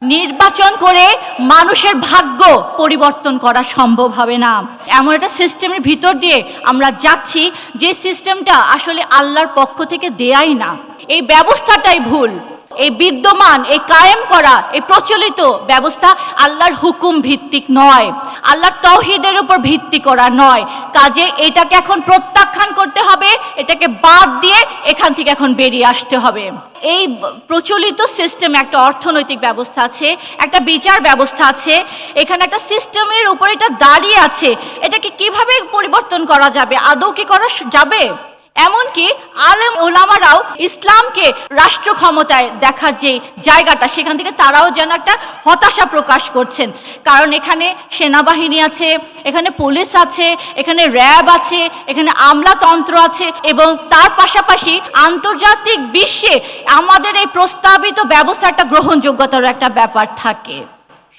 নির্বাচন করে মানুষের ভাগ্য পরিবর্তন করা সম্ভব হবে না। এমন একটা সিস্টেমের ভিতর দিয়ে আমরা যাচ্ছি যে সিস্টেমটা আসলে আল্লাহর পক্ষ থেকে দেয়াই না। এই ব্যবস্থাটাই ভুল। এই বিদ্যমান, এই কায়েম করা, এই প্রচলিত ব্যবস্থা আল্লাহর হুকুম ভিত্তিক নয়, আল্লাহর তাওহীদের উপর ভিত্তি করা নয়। কাজে এটাকে এখন প্রত্যাখ্যান করতে হবে, এটাকে বাদ দিয়ে এখান থেকে এখন বেরিয়ে আসতে হবে। এই প্রচলিত সিস্টেম একটা অর্থনৈতিক ব্যবস্থা আছে, একটা বিচার ব্যবস্থা আছে, এখানে একটা সিস্টেমের উপর এটা দাঁড়িয়ে আছে। এটাকে কিভাবে পরিবর্তন করা যাবে? আদৌ কি করা যাবে? এমনকি আলেম ওলামারাও ইসলামকে রাষ্ট্র ক্ষমতায় দেখার যে জায়গাটা, সেখান থেকে তারাও যেন একটা হতাশা প্রকাশ করছেন। কারণ এখানে সেনাবাহিনী আছে, এখানে পুলিশ আছে, এখানে র্যাব আছে, এখানে আমলাতন্ত্র আছে, এবং তার পাশাপাশি আন্তর্জাতিক বিশ্বে আমাদের এই প্রস্তাবিত ব্যবস্থা একটা গ্রহণযোগ্যতার একটা ব্যাপার থাকে।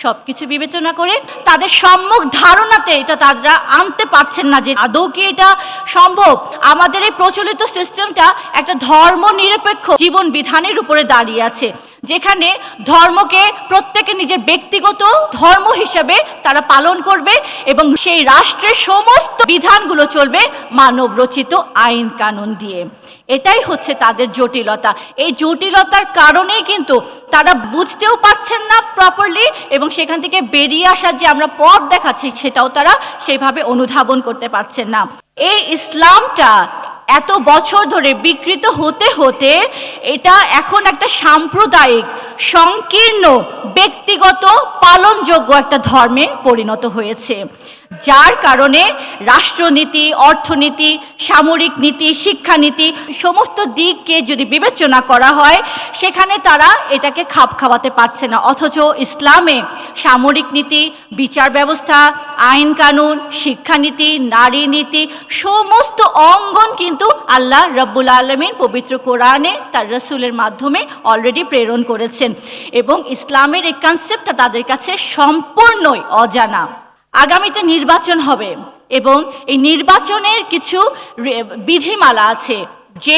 সবকিছু বিবেচনা করে তাদের সম্মুখ ধারণাতে এটা তারা আনতে পারছেন না যে আদৌ কি এটা সম্ভব। আমাদের এই প্রচলিত সিস্টেমটা একটা ধর্ম নিরপেক্ষ জীবন বিধানের উপরে দাঁড়িয়ে আছে, যেখানে ধর্মকে প্রত্যেকে নিজের ব্যক্তিগত ধর্ম হিসেবে তারা পালন করবে এবং সেই রাষ্ট্রের সমস্ত বিধানগুলো চলবে মানব রচিত আইন কানুন দিয়ে। এটাই হচ্ছে তাদের জটিলতা। এই জটিলতার কারণেই কিন্তু তারা বুঝতেও পারছেন না প্রপারলি, এবং সেখান থেকে বেরিয়ে আসার যে আমরা পথ দেখাচ্ছি সেটাও তারা সেইভাবে অনুধাবন করতে পারছেন না। এই ইসলামটা এত বছর ধরে বিকৃত হতে হতে এটা এখন একটা সাম্প্রদায়িক, সংকীর্ণ, ব্যক্তিগত, পালনযোগ্য একটা ধর্মে পরিণত হয়েছে, যার কারণে রাষ্ট্রনীতি, অর্থনীতি, সামরিক নীতি, শিক্ষানীতি সমস্ত দিককে যদি বিবেচনা করা হয় সেখানে তারা এটাকে খাপ খাওয়াতে পারছে না। অথচ ইসলামে সামরিক নীতি, বিচার ব্যবস্থা, আইন কানুন, শিক্ষানীতি, নারী নীতি সমস্ত অঙ্গন কিন্তু আল্লাহ রব্বুল আলামিন পবিত্র কোরআনে তার রাসূলের মাধ্যমে অলরেডি প্রেরণ করেছেন, এবং ইসলামের এই কনসেপ্টটা তাদের কাছে সম্পূর্ণই অজানা। আগামীতে নির্বাচন হবে এবং এই নির্বাচনের কিছু বিধিমালা আছে। যে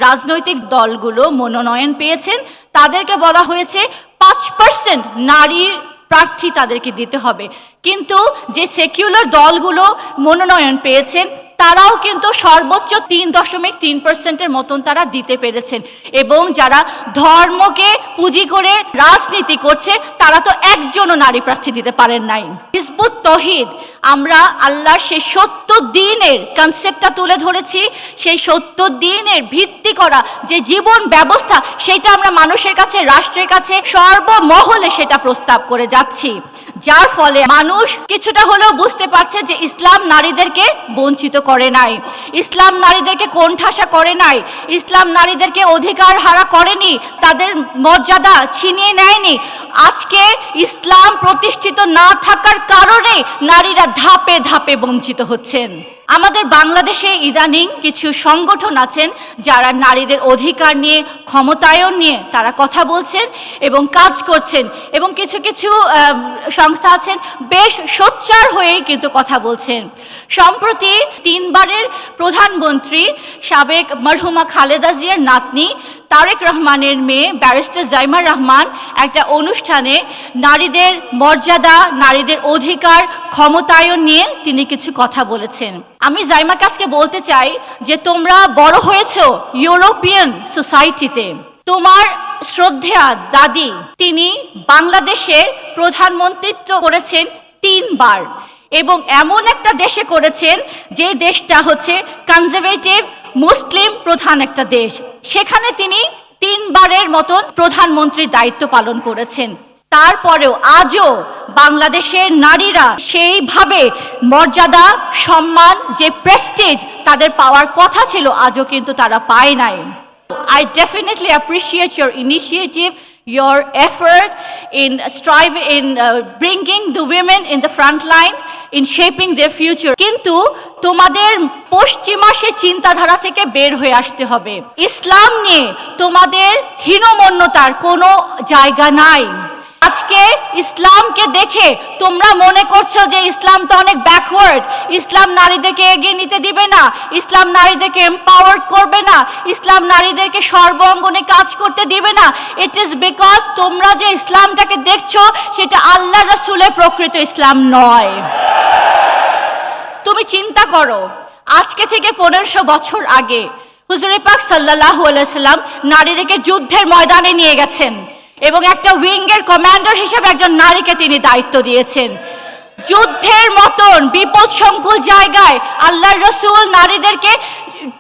রাজনৈতিক দলগুলো মনোনয়ন পেয়েছেন তাদেরকে বলা হয়েছে 5% নারী প্রার্থী তাদেরকে দিতে হবে, কিন্তু যে সেকুলার দলগুলো মনোনয়ন পেয়েছেন তারাও কিন্তু সর্বোচ্চ 3.3% মতন তারা দিতে পেরেছেন, এবং যারা ধর্মকে পুঁজি করে রাজনীতি করছে তারা তো একজনও নারী প্রার্থী দিতে পারেন নাই। হিজবুত তৌহিদ আমরা আল্লাহর সেই 70 দিনের কনসেপ্টটা তুলে ধরেছি, সেই 70 দিনের ভিত্তি করা যে জীবন ব্যবস্থা সেটা আমরা মানুষের কাছে, রাষ্ট্রের কাছে, সর্বমহলে সেটা প্রস্তাব করে যাচ্ছি, যার ফলে মানুষ কিছুটা হলেও বুঝতে পারছে যে ইসলাম নারীদেরকে বঞ্চিত করে নাই, ইসলাম নারীদেরকে কোণঠাসা করে নাই, ইসলাম নারীদেরকে অধিকার হারা করেনি, তাদের মর্যাদা ছিনিয়ে নেয়নি। আজকে ইসলাম প্রতিষ্ঠিত না থাকার কারণে নারীরা ধাপে ধাপে বঞ্চিত হচ্ছেন। আমাদের বাংলাদেশে ইদানিং কিছু সংগঠন আছেন যারা নারীদের অধিকার নিয়ে, ক্ষমতায়ন নিয়ে তারা কথা বলছেন এবং কাজ করছেন, এবং কিছু কিছু সংস্থা আছেন বেশ সোচ্চার হয়েই কিন্তু কথা বলছেন। সম্প্রতি 3 বারের প্রধানমন্ত্রী সাবেক মরহুমা খালেদা জিয়ার নাতনি তারেক রহমানের মেয়ে ব্যারিস্টার জাইমা রহমান একটা অনুষ্ঠানে নারীদের মর্যাদা, নারীদের অধিকার, ক্ষমতায়ন নিয়ে তিনি কিছু কথা বলেছেন। আমি জাইমা কাছকে বলতে চাই যে তোমরা বড় হয়েছো ইউরোপিয়ান সোসাইটিতে। তোমার শ্রদ্ধেয়া দাদি তিনি বাংলাদেশের প্রধানমন্ত্রিত্ব করেছেন 3 বার, এবং এমন একটা দেশে করেছেন যে দেশটা হচ্ছে কনজারভেটিভ মুসলিম প্রধান একটা দেশ। সেখানে তিনি 3 বারের মতন প্রধানমন্ত্রীর দায়িত্ব পালন করেছেন। তারপরেও আজও বাংলাদেশের নারীরা সেইভাবে মর্যাদা, সম্মান, যে প্রেস্টিজ তাদের পাওয়ার কথা ছিল আজও কিন্তু তারা পায় নাই। I definitely appreciate your initiative, your effort in bringing the women in the front line, in shaping their future. কিন্তু তোমাদের পশ্চিমা সে চিন্তাধারা থেকে বের হয়ে আসতে হবে। ইসলাম নিয়ে তোমাদের হীনমন্যতার কোনো জায়গা নাই। আজকে ইসলামকে দেখে তোমরা মনে করছো যে ইসলাম তো অনেক ব্যাকওয়ার্ড, ইসলাম নারীদেরকে এগিয়ে নিতে দিবে না, ইসলাম নারীদেরকে এম্পাওয়ার করবে না, ইসলাম নারীদেরকে সর্বাঙ্গনে কাজ করতে দিবে না। ইট ইজ বিকজ তোমরা যে ইসলামটাকে দেখছো সেটা আল্লাহ রাসূলের প্রকৃত ইসলাম নয়। তুমি চিন্তা করো, আজকে থেকে 1500 বছর আগে হুজুরে পাক সাল্লাল্লাহু আলাইহি সাল্লাম নারীদেরকে যুদ্ধের ময়দানে নিয়ে গেছেন এবং একটা উইংয়ের কমান্ডার হিসেবে একজন নারীকে তিনি দায়িত্ব দিয়েছেন। যুদ্ধের মতন বিপদসংকুল জায়গায় আল্লাহর রাসূল নারীদেরকে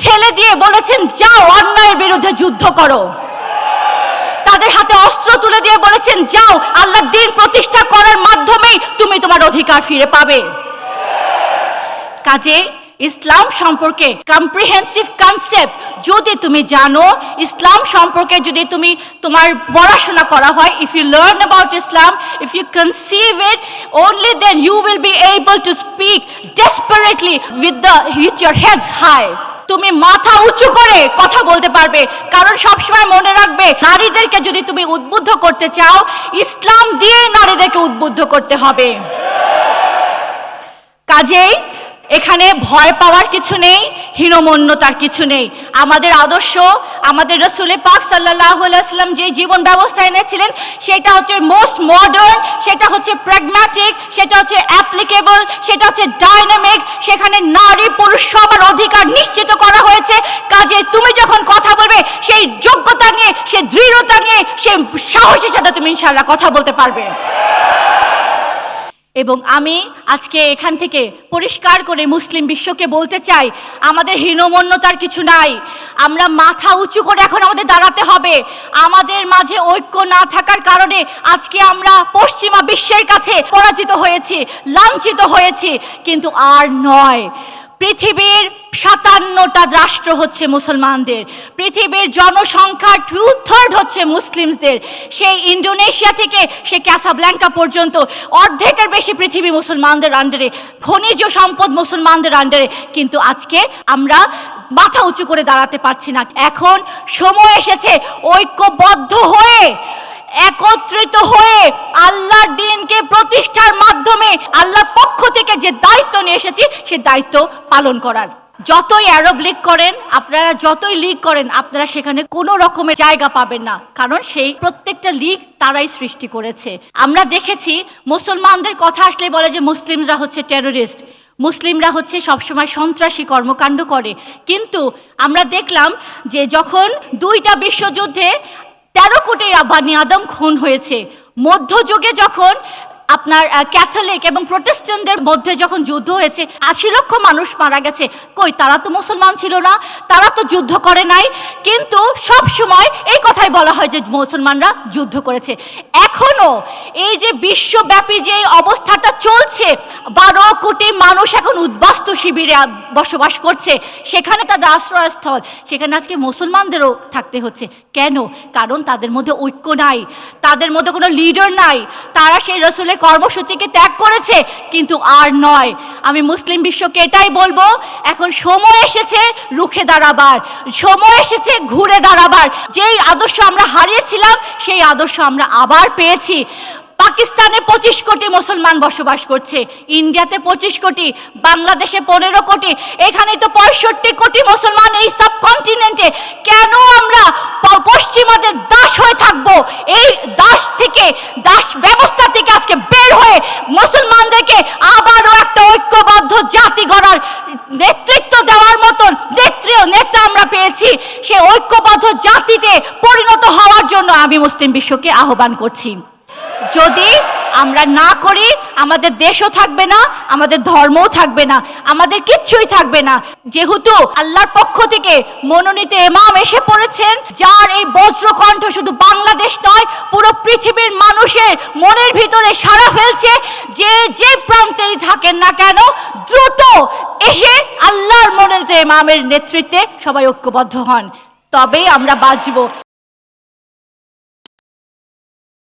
ঠেলে দিয়ে বলেছেন, যাও অন্যায়ের বিরুদ্ধে যুদ্ধ করো। তাদের হাতে অস্ত্র তুলে দিয়ে বলেছেন, যাও আল্লাহর দ্বীন প্রতিষ্ঠা করার মাধ্যমেই তুমি তোমার অধিকার ফিরে পাবে। কাজে ইসলাম সম্পর্কে কম্প্রিহেন্সিভ কনসেপ্ট যদি তুমি জানো, ইসলাম সম্পর্কে যদি তুমি তোমার পড়াশোনা করা হয়, if you learn about Islam, if you conceive it, only then you will be able to speak desperately with your heads high. তুমি মাথা উঁচু করে কথা বলতে পারবে, কারণ সবসময় মনে রাখবে, নারীদেরকে যদি তুমি উদ্বুদ্ধ করতে চাও, ইসলাম দিয়ে নারীদেরকে উদ্বুদ্ধ করতে হবে। কাজেই এখানে ভয় পাওয়ার কিছু নেই, হীনমন্যতার কিছু নেই। আমাদের আদর্শ, আমাদের রাসূল পাক সাল্লাল্লাহু আলাইহি সাল্লাম যে জীবন ব্যবস্থা এনেছিলেন সেটা হচ্ছে মোস্ট মডার্ন, সেটা হচ্ছে প্র্যাগম্যাটিক, সেটা হচ্ছে অ্যাপ্লিকেবল, সেটা হচ্ছে ডাইনামিক। সেখানে নারী পুরুষ সবার অধিকার নিশ্চিত করা হয়েছে। কাজে তুমি যখন কথা বলবে সেই যোগ্যতা নিয়ে, সেই দৃঢ়তা নিয়ে, সেই সাহসের সাথে তুমি ইনশাআল্লাহ কথা বলতে পারবে। এবং আমি আজকে এখান থেকে পরিষ্কার করে মুসলিম বিশ্বকে বলতে চাই, আমাদের হীনমন্যতার কিছু নাই। আমরা মাথা উঁচু করে এখন আমাদের দাঁড়াতে হবে। আমাদের মাঝে ঐক্য না থাকার কারণে আজকে আমরা পশ্চিমা বিশ্বের কাছে পরাজিত হয়েছি, লাঞ্ছিত হয়েছি, কিন্তু আর নয়। পৃথিবীর 57টা রাষ্ট্র হচ্ছে মুসলমানদের, পৃথিবীর জনসংখ্যার 2/3 হচ্ছে মুসলিমদের। সেই ইন্দোনেশিয়া থেকে সে ক্যাসাব্ল্যাঙ্কা পর্যন্ত অর্ধেকের বেশি পৃথিবী মুসলমানদের আন্ডারে, খনিজ সম্পদ মুসলমানদের আন্ডারে, কিন্তু আজকে আমরা মাথা উঁচু করে দাঁড়াতে পারছি না। এখন সময় এসেছে ঐক্যবদ্ধ হয়ে, একত্রিত হয়ে আল্লাহর দ্বীনকে প্রতিষ্ঠার মাধ্যমে আল্লাহর পক্ষ থেকে যে দায়িত্ব নিয়ে এসেছি সে দায়িত্ব পালন করার। যতই আরব লীগ করেন আপনারা, যতই লীগ করেন আপনারা, সেখানে কোনো রকমের জায়গা পাবেন না, কারণ সেই প্রত্যেকটা লীগ তারাই সৃষ্টি করেছে। আমরা দেখেছি মুসলমানদের কথা আসলে বলে যে মুসলিমরা হচ্ছে টেররিস্ট, মুসলিমরা হচ্ছে সবসময় সন্ত্রাসী কর্মকাণ্ড করে। কিন্তু আমরা দেখলাম যে যখন 2টা বিশ্বযুদ্ধে 13 কোটি বানি আদম খুন হয়েছে, মধ্যযুগে যখন আপনার ক্যাথলিক এবং প্রোটেস্ট্যান্টদের মধ্যে যখন যুদ্ধ হয়েছে 80 লক্ষ মানুষ মারা গেছে, কই তারা তো মুসলমান ছিল না, তারা তো যুদ্ধ করে নাই। কিন্তু সব সময় এই কথাই বলা হয় যে মুসলমানরা যুদ্ধ করেছে। এখনো এই যে বিশ্বব্যাপী যে অবস্থাটা চলছে, 12 কোটি মানুষ এখন উদ্বাস্তু শিবিরে বসবাস করছে, সেখানে তাদের আশ্রয়স্থল, সেখানে আজকে মুসলমানদেরও থাকতে হচ্ছে। কেন? কারণ তাদের মধ্যে ঐক্য নাই, তাদের মধ্যে কোনো লিডার নাই। তারা সেই রাসূলের কর্মসূচিকে ত্যাগ করেছে, কিন্তু আর নয়। আমি মুসলিম বিশ্বকে এটাই বলবো, এখন সময় এসেছে রুখে দাঁড়াবার, সময় এসেছে ঘুরে দাঁড়াবার। যেই আদর্শ আমরা হারিয়েছিলাম সেই আদর্শ আমরা আবার পেয়েছি। পাকিস্তানে 25 কোটি মুসলমান বসবাস করছে, ইন্ডিয়াতে 25 কোটি, বাংলাদেশে 15 কোটি, এখানে তো 65 কোটি মুসলমান এই সাবকন্টিনেন্টে। কেন আমরা পশ্চিমাদের দাস হয়ে থাকবো? এই দাস থেকে, দাস ব্যবস্থা থেকে আজকে বের হয়ে মুসলমানদেরকে আবারও একটা ঐক্যবদ্ধ জাতি গড়ার নেতৃত্ব দেওয়ার মতন নেতা আমরা পেয়েছি। সে ঐক্যবদ্ধ জাতিতে পরিণত হওয়ার জন্য আমি মুসলিম বিশ্বকে আহ্বান করছি। যদি আমরা না করি, আমাদের দেশও থাকবে না, আমাদের ধর্মও থাকবে না, আমাদের কিচ্ছুই থাকবে না। যেহেতু আল্লাহর পক্ষ থেকে মনোনীত ইমাম এসে পড়েছেন, যার এই বজ্রকণ্ঠ শুধু বাংলাদেশ নয় পুরো পৃথিবীর মানুষের মনের ভিতরে সাড়া ফেলছে, যে প্রান্তেই থাকেন না কেন দ্রুত এসে আল্লাহর মনোনীত ইমামের নেতৃত্বে সবাই ঐক্যবদ্ধ হন, তবেই আমরা বাঁচব।